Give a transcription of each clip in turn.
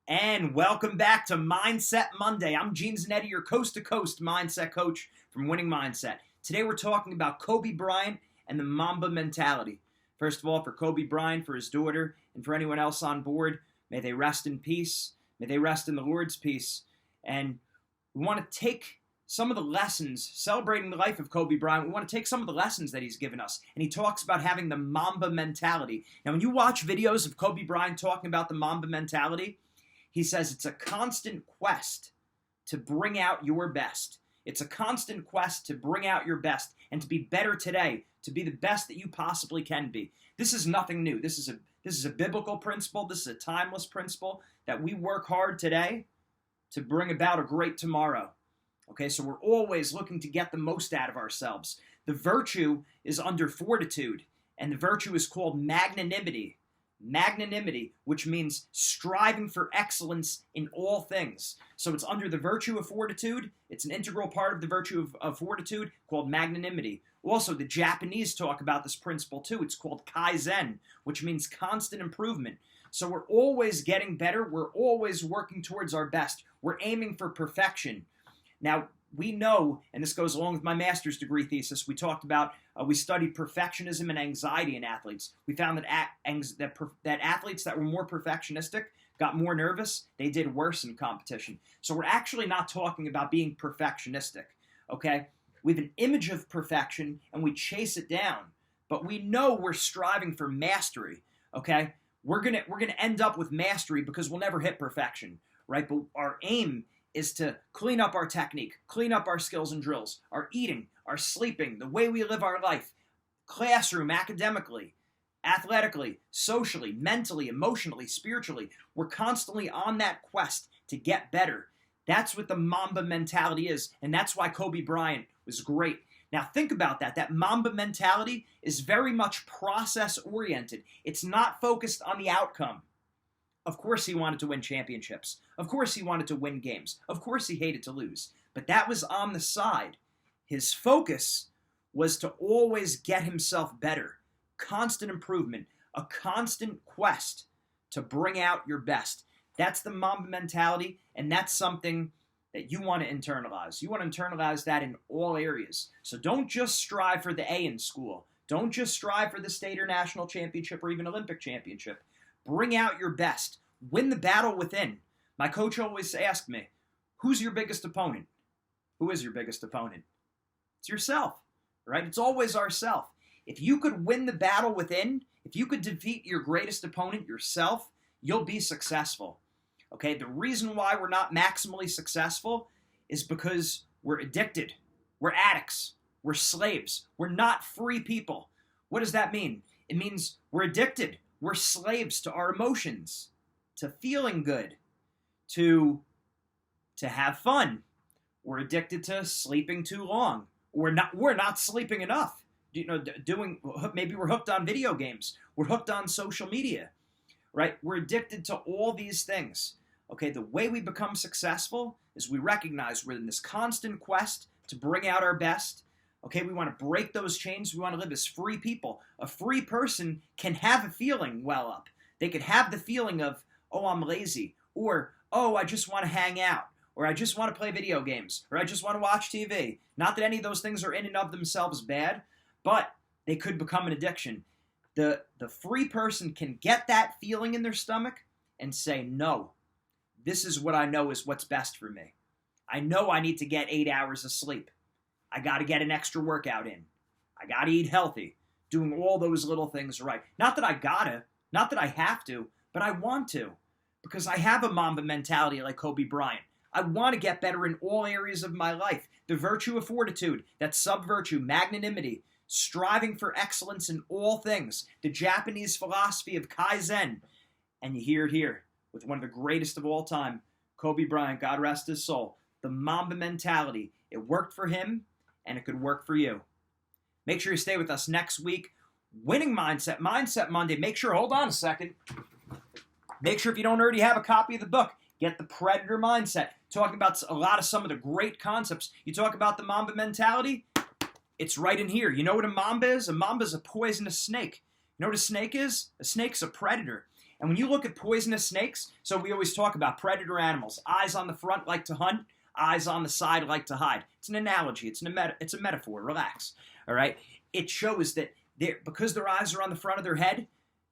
And welcome back to Mindset Monday. I'm Gene Zanetti, your coast-to-coast mindset coach from Winning Mindset. Today we're talking about Kobe Bryant and the Mamba mentality. First of all, for Kobe Bryant, for his daughter, and for anyone else on board, may they rest in peace. May they rest in the Lord's peace. And we want to take some of the lessons, celebrating the life of Kobe Bryant, we want to take some of the lessons that he's given us. And he talks about having the Mamba mentality. Now, when you watch videos of Kobe Bryant talking about the Mamba mentality, he says it's a constant quest to bring out your best. It's a constant quest to bring out your best and to be better today, to be the best that you possibly can be. This is nothing new. This is a biblical principle. This is a timeless principle that we work hard today to bring about a great tomorrow. Okay, so we're always looking to get the most out of ourselves. The virtue is under fortitude, and the virtue is called magnanimity. Magnanimity, which means striving for excellence in all things. So it's under the virtue of fortitude. It's an integral part of the virtue of fortitude called magnanimity. Also, the Japanese talk about this principle too. It's called kaizen, which means constant improvement. So we're always getting better. We're always working towards our best. We're aiming for perfection. Now, we know, and this goes along with my master's degree thesis, we talked about, we studied perfectionism and anxiety in athletes. We found that athletes that were more perfectionistic got more nervous, they did worse in competition. So we're actually not talking about being perfectionistic, okay? We have an image of perfection and we chase it down, but we know we're striving for mastery, okay? We're gonna end up with mastery because we'll never hit perfection, right? But our aim is to clean up our technique, clean up our skills and drills, our eating, our sleeping, the way we live our life, classroom, academically, athletically, socially, mentally, emotionally, spiritually. We're constantly on that quest to get better. That's what the Mamba mentality is, and that's why Kobe Bryant was great. Now think about that. That Mamba mentality is very much process-oriented. It's not focused on the outcome. Of course he wanted to win championships. Of course he wanted to win games. Of course he hated to lose. But that was on the side. His focus was to always get himself better. Constant improvement. A constant quest to bring out your best. That's the Mamba mentality, and that's something that you want to internalize. You want to internalize that in all areas. So don't just strive for the A in school. Don't just strive for the state or national championship or even Olympic championship. Bring out your best. Win the battle within. My coach always asked me, who's your biggest opponent? Who is your biggest opponent? It's yourself, right? It's always ourself. If you could win the battle within, if you could defeat your greatest opponent, yourself, you'll be successful. Okay, the reason why we're not maximally successful is because we're addicted. We're addicts. We're slaves. We're not free people. What does that mean? It means we're addicted. We're slaves to our emotions, to feeling good, to have fun. We're addicted to sleeping too long. We're not sleeping enough. Maybe we're hooked on video games. We're hooked on social media, right? We're addicted to all these things. Okay, the way we become successful is we recognize we're in this constant quest to bring out our best. Okay, we want to break those chains. We want to live as free people. A free person can have a feeling well up. They could have the feeling of, oh, I'm lazy, or, oh, I just want to hang out, or I just want to play video games, or I just want to watch TV. Not that any of those things are in and of themselves bad, but they could become an addiction. The free person can get that feeling in their stomach and say, no, this is what I know is what's best for me. I know I need to get 8 hours of sleep. I got to get an extra workout in. I got to eat healthy. Doing all those little things right. Not that I gotta, not that I have to, but I want to. Because I have a Mamba mentality like Kobe Bryant. I want to get better in all areas of my life. The virtue of fortitude, that sub-virtue, magnanimity, striving for excellence in all things. The Japanese philosophy of kaizen. And you hear it here with one of the greatest of all time, Kobe Bryant, God rest his soul. The Mamba mentality. It worked for him, and it could work for you. Make sure you stay with us next week. Winning Mindset, Mindset Monday. Make sure, hold on a second. Make sure if you don't already have a copy of the book, get the Predator Mindset. Talking about a lot of some of the great concepts. You talk about the Mamba mentality, it's right in here. You know what a Mamba is? A Mamba is a poisonous snake. You know what a snake is? A snake's a predator. And when you look at poisonous snakes, so we always talk about predator animals. Eyes on the front like to hunt, eyes on the side like to hide. It's an analogy. It's a metaphor. Relax. All right? It shows that because their eyes are on the front of their head,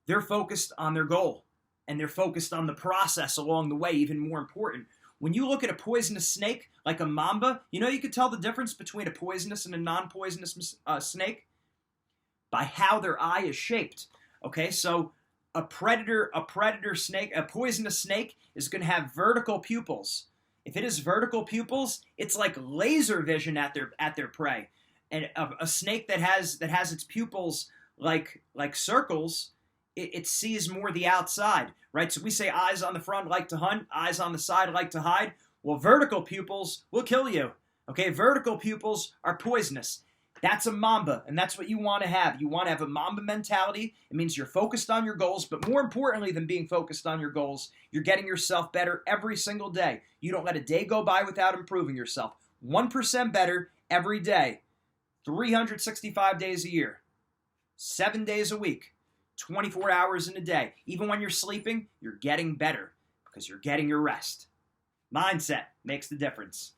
they're focused on their goal. And they're focused on the process along the way, even more important. When you look at a poisonous snake, like a mamba, you could tell the difference between a poisonous and a non-poisonous snake? By how their eye is shaped. Okay, so a predator snake, a poisonous snake is going to have vertical pupils. If it has vertical pupils, it's like laser vision at their prey. And a snake that has its pupils like circles, it sees more the outside, right? So we say eyes on the front like to hunt, eyes on the side like to hide. Well, vertical pupils will kill you. Okay, vertical pupils are poisonous. That's a mamba, and that's what you want to have. You want to have a mamba mentality. It means you're focused on your goals, but more importantly than being focused on your goals, you're getting yourself better every single day. You don't let a day go by without improving yourself. 1% better every day, 365 days a year, 7 days a week, 24 hours in a day. Even when you're sleeping, you're getting better because you're getting your rest. Mindset makes the difference.